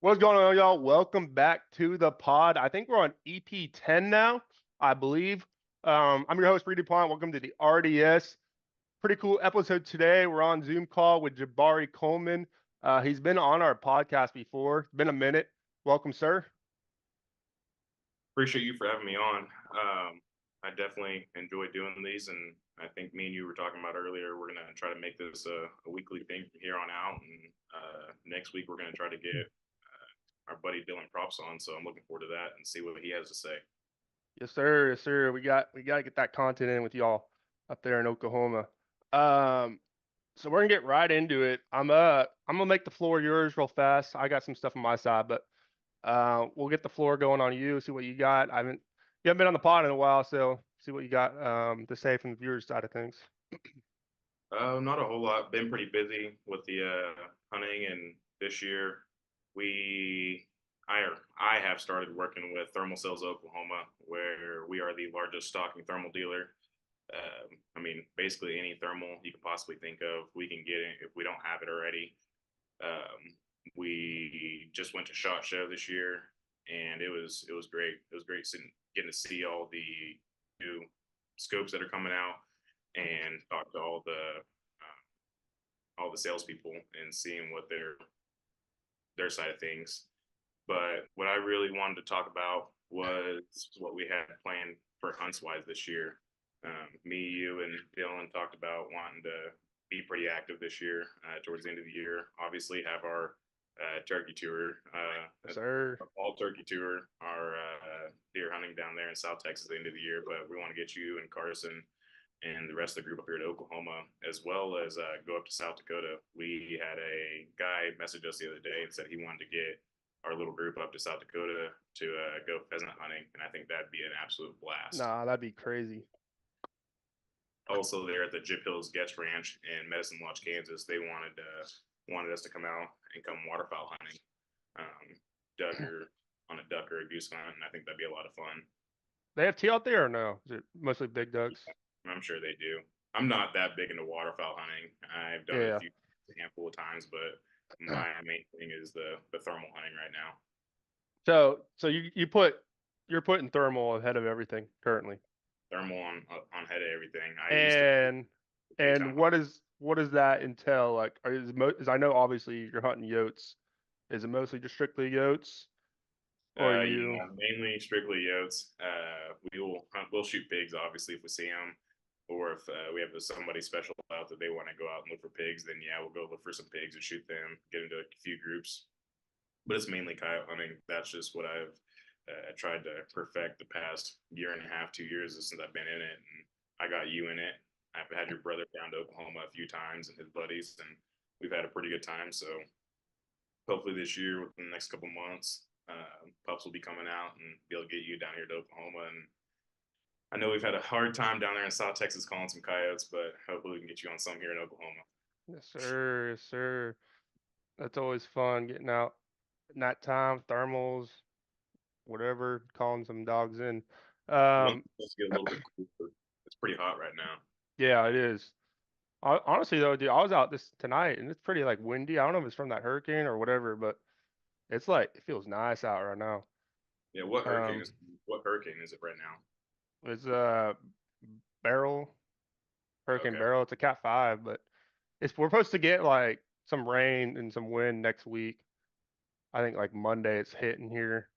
What's going on, y'all? Welcome back to the pod. I think we're on EP 10 now, I believe. I'm your host, Reedy Plant. Welcome to the RDS. Pretty cool episode today. We're on Zoom call with Jabari Coleman. He's been on our podcast before. It's been a minute. Welcome, sir. Appreciate you for having me on. I definitely enjoy doing these, and I think me and you were talking about earlier. We're gonna try to make this a weekly thing from here on out, and next week we're gonna try to get our buddy Dylan Props on. So I'm looking forward to that and see what he has to say. Yes, sir. Yes, sir. We gotta get that content in with y'all up there in Oklahoma. Um, so we're gonna get right into it. I'm gonna make the floor yours real fast. I got some stuff on my side, but we'll get the floor going on you, see what you got. You haven't been on the pod in a while, so see what you got to say from the viewers side of things. Not a whole lot. Been pretty busy with the hunting, and this year we I have started working with Thermal Sales Oklahoma, where we are the largest stocking thermal dealer. I mean, basically any thermal you can possibly think of, we can get it if we don't have it already. We just went to SHOT Show this year, and it was great. It was great getting to see all the new scopes that are coming out and talk to all the salespeople and seeing what their side of things. But what I really wanted to talk about was what we had planned for hunts wise this year. Me, you, and Dylan talked about wanting to be pretty active this year towards the end of the year. Obviously, have our turkey tour, Yes, sir. fall turkey tour, our deer hunting down there in South Texas at the end of the year. But we want to get you and Carson and the rest of the group up here to Oklahoma, as well as go up to South Dakota. We had a guy message us the other day and said he wanted to get our little group up to South Dakota to go pheasant hunting, and I think that'd be an absolute blast. Nah, that'd be crazy. Also, there at the Jip Hills Guest Ranch in Medicine Lodge, Kansas, they wanted us to come out and come waterfowl hunting, duck or on a duck or a goose hunt, and I think that'd be a lot of fun. They have tea out there or no? Is it mostly big ducks? I'm sure they do. I'm not that big into waterfowl hunting. I've done it Yeah. a handful of times, but my main thing is the thermal hunting right now. So you're putting thermal ahead of everything currently. Thermal on head of everything. I used to And daytime. what does that entail? Like, is I know obviously you're hunting yotes. Is it mostly just strictly yotes, or are you? Yeah, mainly strictly yotes. We will hunt. We'll shoot pigs, obviously, if we see them, or if we have somebody special out that they want to go out and look for pigs. Then yeah, we'll go look for some pigs and shoot them. Get into a few groups, but it's mainly coyote hunting. That's just what I've tried to perfect the past year and a half, 2 years since I've been in it. And I got you in it. I've had your brother down to Oklahoma a few times and his buddies, and we've had a pretty good time. So hopefully this year, within the next couple months, pups will be coming out and be able to get you down here to Oklahoma. And I know we've had a hard time down there in South Texas calling some coyotes, but hopefully we can get you on some here in Oklahoma. Yes, sir. Yes, sir. That's always fun getting out nighttime, thermals, whatever, calling some dogs in. Once Um, it get a little bit cooler, it's pretty hot right now. yeah, it is. Honestly though, dude, I was out this tonight and it's pretty like windy. I don't know if it's from that hurricane or whatever, but it's like it feels nice out right now. Yeah, Um, what hurricane is it right now? it's Barrel, Hurricane Okay. Barrel. It's a Cat 5, but we're supposed to get like some rain and some wind next week. I think like Monday it's hitting here.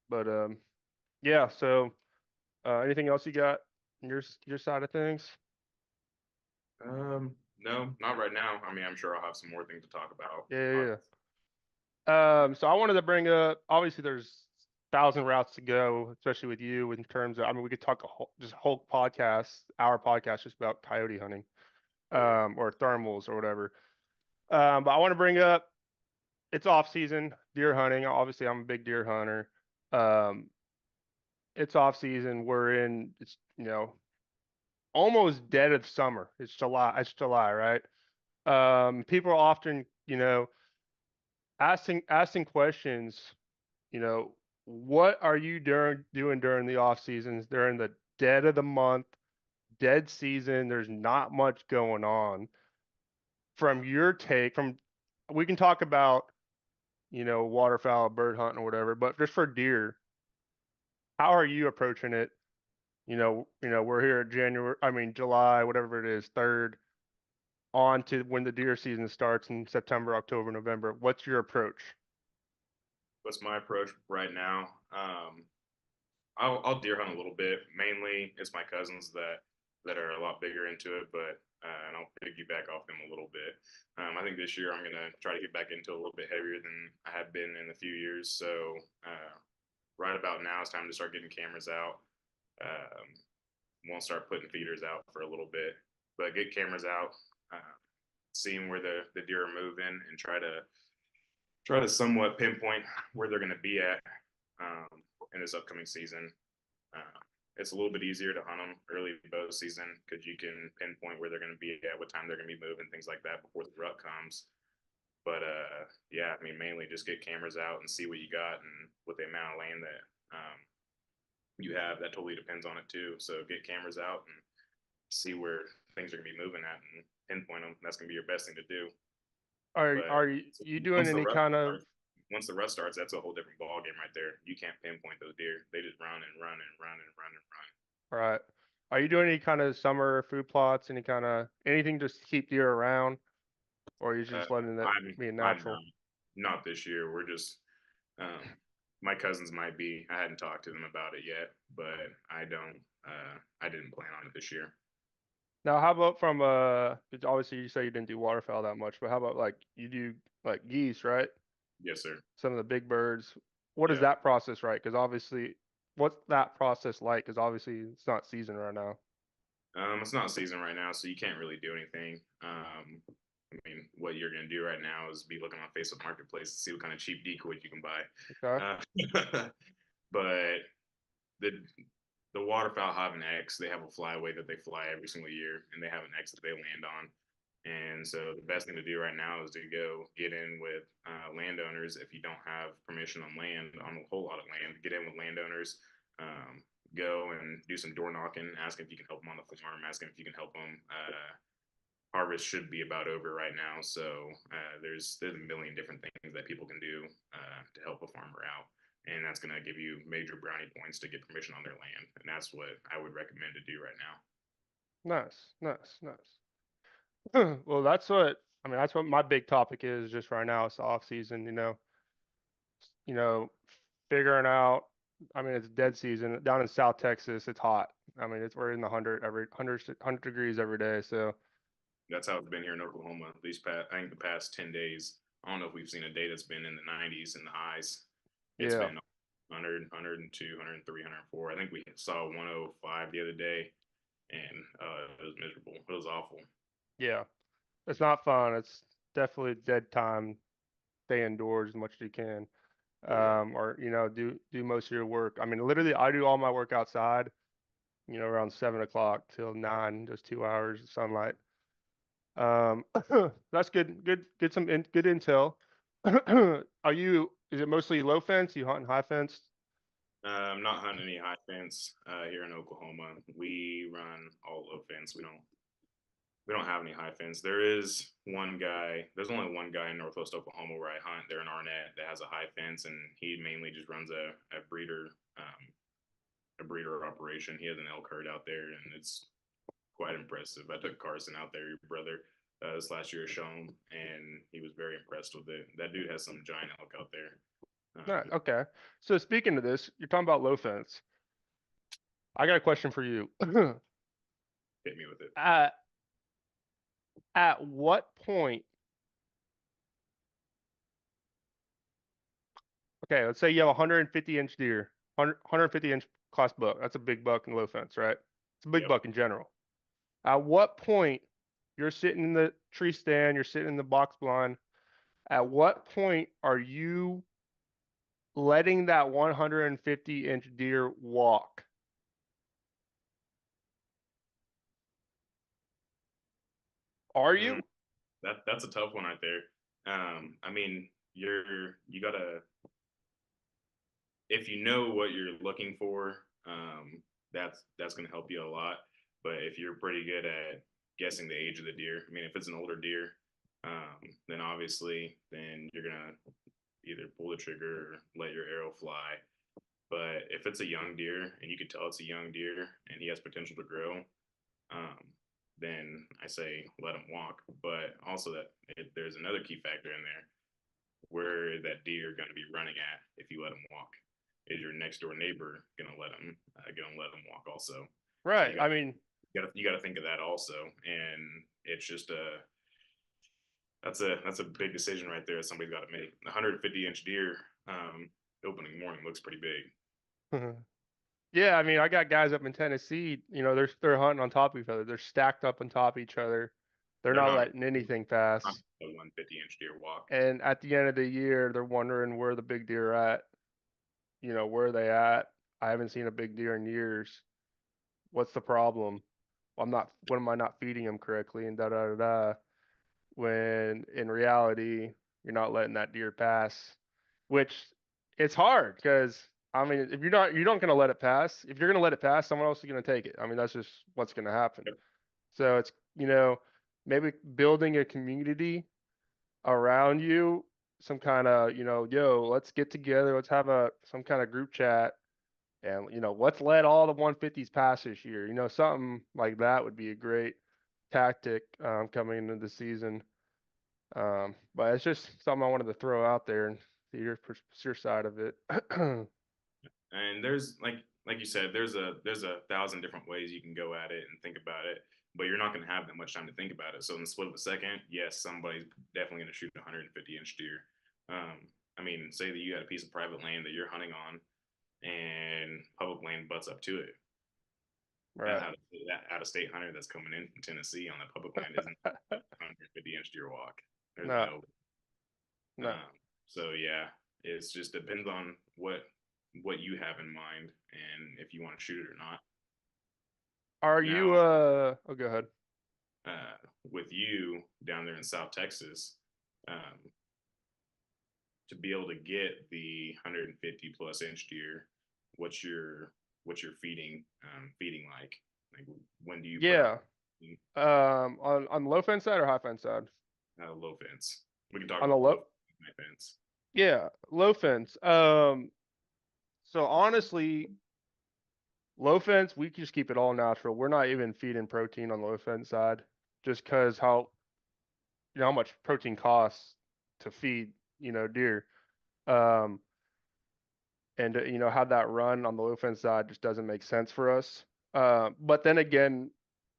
But yeah, so anything else you got on your side of things? No, not right now. I mean, I'm sure I'll have some more things to talk about. Yeah, yeah, yeah. So I wanted to bring up, obviously there's 1,000 routes to go, especially with you in terms of, I mean, we could talk just a whole podcast, our podcast just about coyote hunting, Oh yeah. or thermals or whatever. But I want to bring up, it's off season, deer hunting. Obviously I'm a big deer hunter. Um, it's off season. We're in, it's, almost dead of summer. It's July. It's July, right? People are often, asking questions. What are you doing during the off seasons, during the dead of the month, dead season? There's not much going on. From your take, we can talk about waterfowl, bird hunting or whatever, but just for deer, how are you approaching it? We're here at July, whatever it is, 3rd, on to when the deer season starts in September, October, November. What's your approach? What's my approach right now? I'll deer hunt a little bit. Mainly, it's my cousins that are a lot bigger into it, but and I'll piggyback off them a little bit. I think this year I'm gonna try to get back into a little bit heavier than I have been in a few years. So right about now, it's time to start getting cameras out. Um, won't start putting feeders out for a little bit, but get cameras out, seeing where the deer are moving, and try to somewhat pinpoint where they're going to be at in this upcoming season. It's a little bit easier to hunt them early bow season because you can pinpoint where they're going to be at, what time they're going to be moving, things like that before the rut comes. But yeah, I mean, mainly just get cameras out and see what you got and what the amount of land that you have. That totally depends on it too. So get cameras out and see where things are going to be moving at and pinpoint them. That's going to be your best thing to do. Are But are you doing once the any rut kind of starts, once the rut starts, that's a whole different ball game right there. You can't pinpoint those deer. They just run and run and run and run and run. right? Are you doing any kind of summer food plots, any kind of anything just to keep deer around, or are you Uh, just letting it be I'm natural? not this year. We're just my cousins might be. I hadn't talked to them about it yet, but I don't. I didn't plan on it this year. Now, how about from 'cause obviously you say you didn't do waterfowl that much, but how about like you do like geese, right? Yes, sir. Some of the big birds. What is Yeah. that process, right? Because obviously, what's that process like? Because obviously it's not season right now. It's not season right now, so you can't really do anything. I mean, what you're gonna do right now is be looking on Facebook Marketplace to see what kind of cheap decoys you can buy. Okay. But the the waterfowl have an X. They have a flyway that they fly every single year, and they have an X that they land on. And so the best thing to do right now is to go get in with landowners if you don't have permission on land, on a whole lot of land. Get in with landowners, go and do some door knocking, ask if you can help them on the farm, ask them if you can help them. Harvest should be about over right now, so there's a million different things that people can do to help a farmer out, and that's going to give you major brownie points to get permission on their land, and that's what I would recommend to do right now. Nice, nice, nice. Well, that's what my big topic is just right now. It's the off season, you know, figuring out. I mean, it's dead season down in South Texas. It's hot. I mean, we're in the 100 degrees every day. So That's how it's been here in Oklahoma. I think the past 10 days. I don't know if we've seen a day that's been in the 90s and the highs. It's yeah, been 100, 102, 103, 104. I think we saw 105 the other day, and it was miserable. It was awful. yeah, it's not fun. It's definitely dead time. Stay indoors as much as you can. Yeah. Or do most of your work. I mean, literally, I do all my work outside. Around 7 o'clock till 9, just 2 hours of sunlight. Um, that's good. Good. Good intel. Is it mostly low fence? You hunting high fence? I'm not hunting any high fence here in Oklahoma. We run all low fence. We don't have any high fence. There is one guy. There's only one guy in Northwest Oklahoma where I hunt. They're in Arnett that has a high fence, and he mainly just runs a breeder operation. He has an elk herd out there, and it's quite impressive. I took Carson out there, your brother, this last year to show him, and he was very impressed with it. That dude has some giant elk out there. No, okay. So speaking of this, you're talking about low fence. I got a question for you. Hit me with it. At at what point? Okay, let's say you have a 150-inch deer, 150-inch class buck. That's a big buck in low fence, right? It's a big Yep. buck in general. At what point you're sitting in the tree stand, you're sitting in the box blind. At what point are you letting that 150-inch deer walk? Are Mm, you? that's a tough one right there. I mean, you gotta if you know what you're looking for, that's gonna help you a lot. But if you're pretty good at guessing the age of the deer, I mean, if it's an older deer, then obviously then you're gonna either pull the trigger or let your arrow fly. But if it's a young deer and you can tell it's a young deer and he has potential to grow, um, then I say let him walk. But also there's another key factor in there where that deer going to be running at if you let him walk. Is your next door neighbor gonna let him walk also? So Right. I mean, you got to think of that also, and it's just that's a big decision right there. Somebody's got to make. 150-inch deer opening morning looks pretty big. yeah, I mean, I got guys up in Tennessee, they're hunting on top of each other. They're stacked up on top of each other. They're They're not not letting anything pass. a 150-inch deer walk. And at the end of the year, they're wondering where the big deer are at. Where are they at? I haven't seen a big deer in years. What's the problem? What am I not feeding them correctly? And da da da da. When in reality, you're not letting that deer pass, which it's hard because I mean, if you're not gonna let it pass. If you're gonna let it pass, someone else is gonna take it. I mean, that's just what's gonna happen. Yep. So it's, maybe building a community around you, some kind of, yo, let's get together, let's have some kind of group chat and, let's let all the 150s pass this year. Something like that would be a great tactic coming into the season. But it's just something I wanted to throw out there and see your side of it. And there's like you said, there's a thousand different ways you can go at it and think about it, but you're not going to have that much time to think about it. So in the split of a second, yes, somebody's definitely going to shoot a 150-inch deer. I mean, say that you got a piece of private land that you're hunting on, and public land butts up to it. Right. That out of state hunter that's coming in from Tennessee on that public land isn't a 150-inch deer walk. There's No, no. no. Um, so yeah, it's just depends on what you have in mind and if you want to shoot it or not. Are you, Now, oh, go ahead. with you down there in South Texas, um, to be able to get the 150 plus inch deer, what's your feeding like? Like when do you put out Yeah. On the low fence side or high fence side? low fence? We can talk On the about low, both high fence. yeah, low fence. So honestly, low fence, we just keep it all natural. We're not even feeding protein on the low fence side, just because how much protein costs to feed, deer. Um, and have that run on the low fence side just doesn't make sense for us. But then again,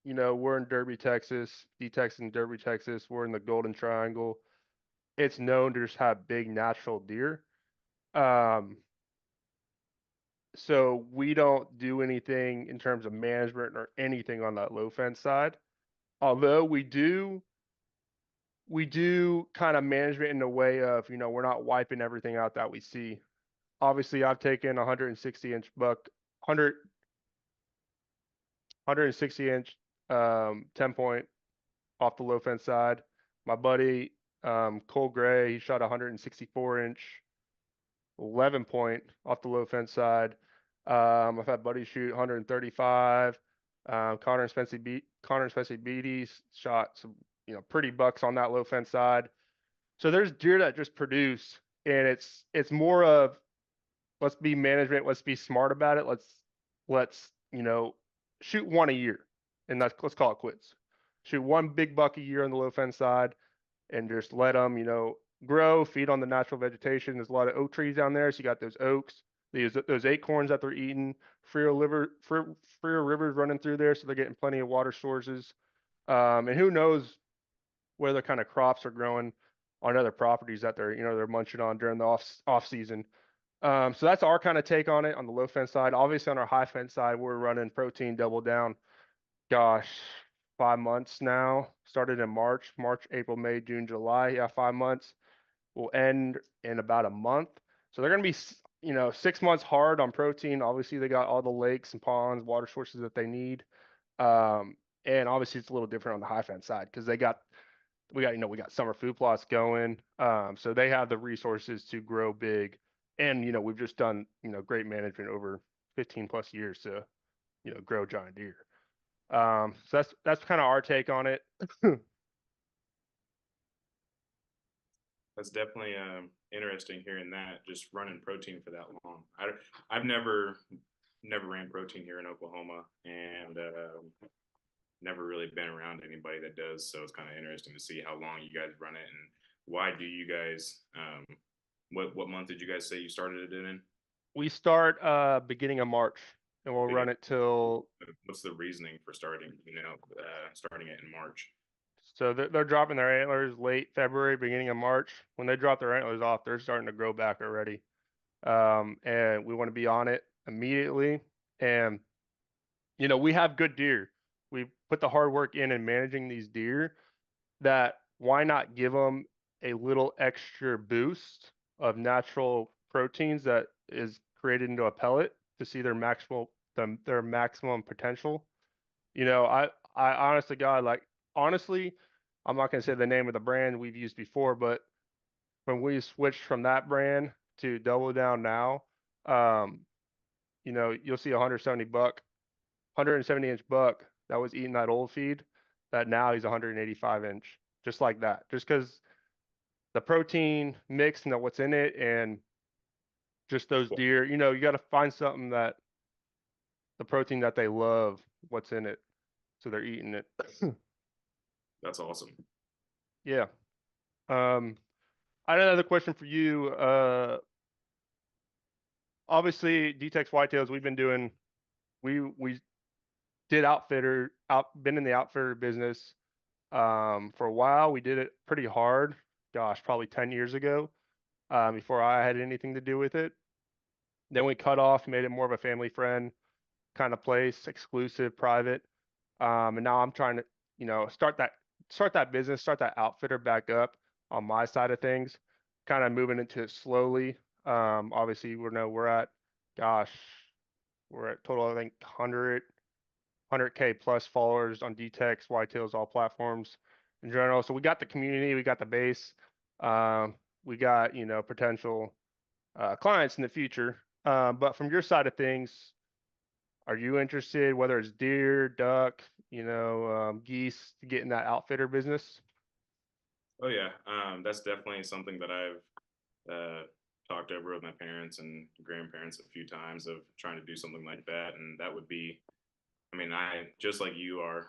we're in Derby, Texas, D-Tex in Derby, Texas. We're in the Golden Triangle. It's known to just have big natural deer. Um, so we don't do anything in terms of management or anything on that low fence side. Although we do kind of management in the way of, we're not wiping everything out that we see. Obviously, I've taken a 160-inch buck, 160-inch 10 point off the low fence side. My buddy Cole Gray, he shot a 164-inch 11 point off the low fence side. I've had buddies shoot 135. Connor Spencer Beatties shot some, pretty bucks on that low fence side. So there's deer that just produce, and it's more of let's be management, let's be smart about it. Let's shoot one a year, and let's call it quits. Shoot one big buck a year on the low fence side, and just let them grow, feed on the natural vegetation. There's a lot of oak trees down there, so you got those oaks, those acorns that they're eating. Freer rivers running through there, so they're getting plenty of water sources. And who knows whether kind of crops are growing on other properties that they're munching on during the off season. So that's our kind of take on it on the low fence side. Obviously, on our high fence side, we're running protein double down. Gosh, 5 months now. Started in March, April, May, June, July. Yeah, 5 months. Will end in about a month. So they're going to be, 6 months hard on protein. Obviously, they got all the lakes and ponds, water sources that they need. Um, and obviously, it's a little different on the high fence side because we got summer food plots going. So they have the resources to grow big. And, we've just done, great management over 15 plus years to, grow giant deer. So that's kind of our take on it. That's definitely interesting hearing that. Just running protein for that long. I've never ran protein here in Oklahoma, and never really been around anybody that does. So it's kind of interesting to see how long you guys run it and why do you guys. What month did you guys say you started it in? We start beginning of March, and we'll run it till. What's the reasoning for starting? Starting it in March. So they're dropping their antlers late February, beginning of March. When they drop their antlers off, they're starting to grow back already. And we want to be on it immediately. And we have good deer. We put the hard work in managing these deer. That why not give them a little extra boost of natural proteins that is created into a pellet to see their maximum potential. I honest to God, like honestly, I'm not gonna say the name of the brand we've used before, but when we switched from that brand to Double Down now, um, you'll see 170 inch buck that was eating that old feed, that now he's 185 inch, just like that. Just because the protein mix and what's in it, and just those deer, you got to find something that the protein that they love, what's in it, so they're eating it. That's awesome. Yeah. I had another question for you. Obviously, DTEX Whitetails, we did been in the outfitter business for a while. We did it pretty hard. Gosh, probably 10 years ago, before I had anything to do with it. Then we cut off, made it more of a family friend kind of place, exclusive, private. And now I'm trying to, start that business, start that outfitter back up on my side of things, kind of moving into it slowly. Obviously, gosh, we're at total, I think, 100K plus followers on DTEX, Whitetails, all platforms in general. So we got the community, we got the base, um, we got, potential clients in the future. But from your side of things, are you interested, whether it's deer, duck, geese, to get in that outfitter business? Oh yeah, that's definitely something that I've talked over with my parents and grandparents a few times of trying to do something like that, and that would be. I mean, I just like you are.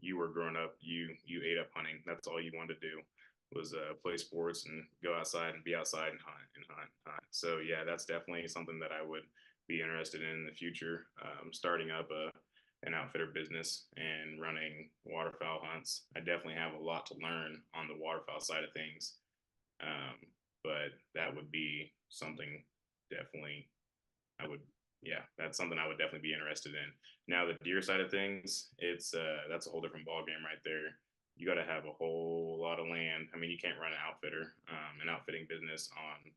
You were growing up. You ate up hunting. That's all you wanted to do was play sports and go outside and be outside and hunt and hunt. Hunt. So yeah, that's definitely something that I would be interested in the future. Starting up an outfitter business and running waterfowl hunts. I definitely have a lot to learn on the waterfowl side of things. Um, but that would be something definitely I would, yeah, that's something I would definitely be interested in. Now the deer side of things, it's that's a whole different ball game right there. You got to have a whole lot of land. I mean, you can't run an outfitting business on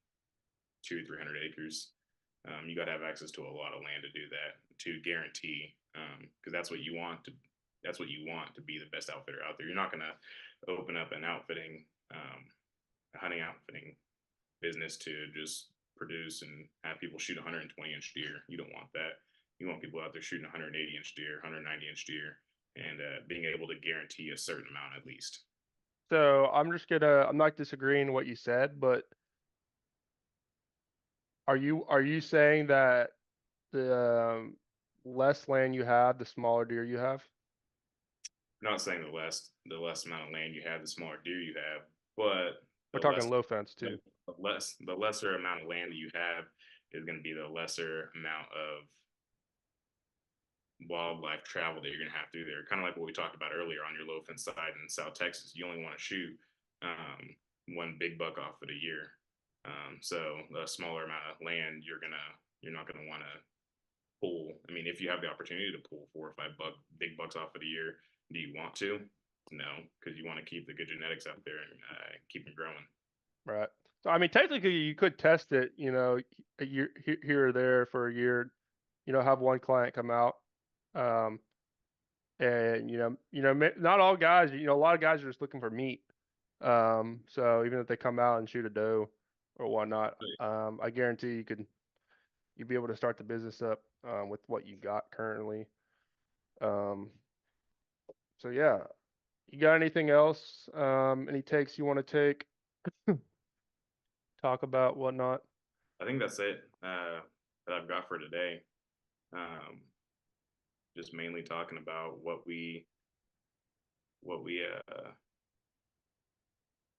200-300 acres. You got to have access to a lot of land to do that to guarantee, because that's what you want to. That's what you want to be the best outfitter out there. You're not going to open up an hunting outfitting business to just produce and have people shoot 120-inch deer. You don't want that. You want people out there shooting 180-inch deer, 190-inch deer, and being able to guarantee a certain amount at least. So I'm not disagreeing what you said, but are you saying that the less land you have, the smaller deer you have? I'm not saying the less amount of land you have, the smaller deer you have, but We're the talking less low fence too. the lesser amount of land that you have is going to be the lesser amount of wildlife travel that you're going to have through there. Kind of like what we talked about earlier on your low fence side in South Texas. You only want to shoot one big buck off of the year. So a smaller amount of land, you're not gonna want to pull. I mean, if you have the opportunity to pull 4 or 5 big bucks off of the year, do you want to? No, because you want to keep the good genetics out there and keep them growing. Right. So I mean, technically, you could test it, a year here or there for a year. Have one client come out, um, and not all guys. A lot of guys are just looking for meat. So even if they come out and shoot a doe or whatnot, I guarantee you'd be able to start the business up with what you got currently. Um, so yeah, you got anything else? Any takes you want to take? talk about, whatnot? I think that's it that I've got for today. Um, just mainly talking about what we uh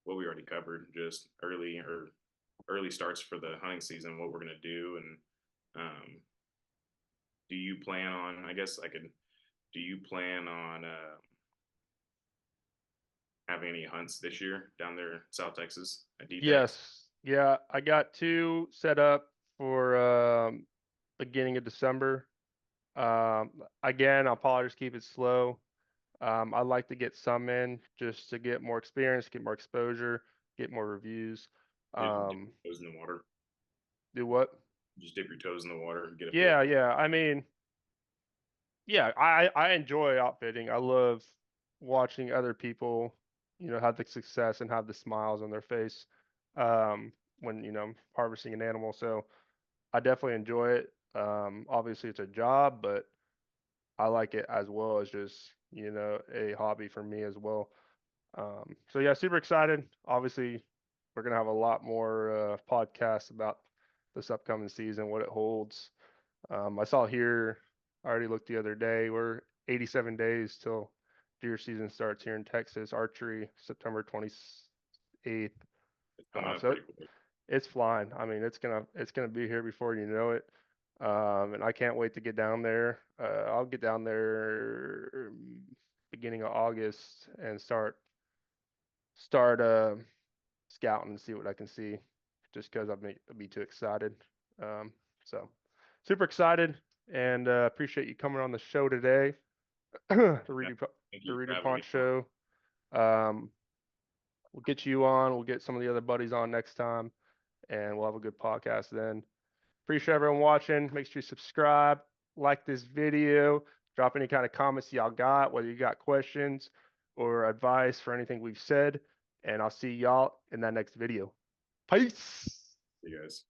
what we already covered, just early starts for the hunting season, what we're gonna do, and do you plan on? I guess I could. Do you plan on having any hunts this year down there in South Texas at DTEX? Yes. Yeah, I got two set up for beginning of December. Again, I'll probably just keep it slow. I'd like to get some in just to get more experience, get more exposure, get more reviews. Dip Um, your toes in the water. do what? Just dip your toes in the water and get a feel. Yeah, yeah. I mean, yeah, I enjoy outfitting. I love watching other people, have the success and have the smiles on their face when, harvesting an animal. So I definitely enjoy it. Obviously it's a job, but I like it as well as just, a hobby for me as well. So yeah, super excited. Obviously, we're gonna have a lot more podcasts about this upcoming season, what it holds. I saw here, I already looked the other day, we're 87 days till deer season starts here in Texas, archery, September 28th. It's coming up So pretty quick. it's flying. I mean, it's gonna be here before you know it. And I can't wait to get down there. I'll get down there beginning of August and start scouting and see what I can see, just because I'll be too excited. Um, so super excited and appreciate you coming on the show today. the Yeah. Reader Thank the you for Reader having me Punch on. show. Um, we'll get you on. We'll get some of the other buddies on next time, and we'll have a good podcast then. Appreciate everyone watching. Make sure you subscribe, like this video, drop any kind of comments y'all got, whether you got questions or advice for anything we've said. And I'll see y'all in that next video. Peace. You guys.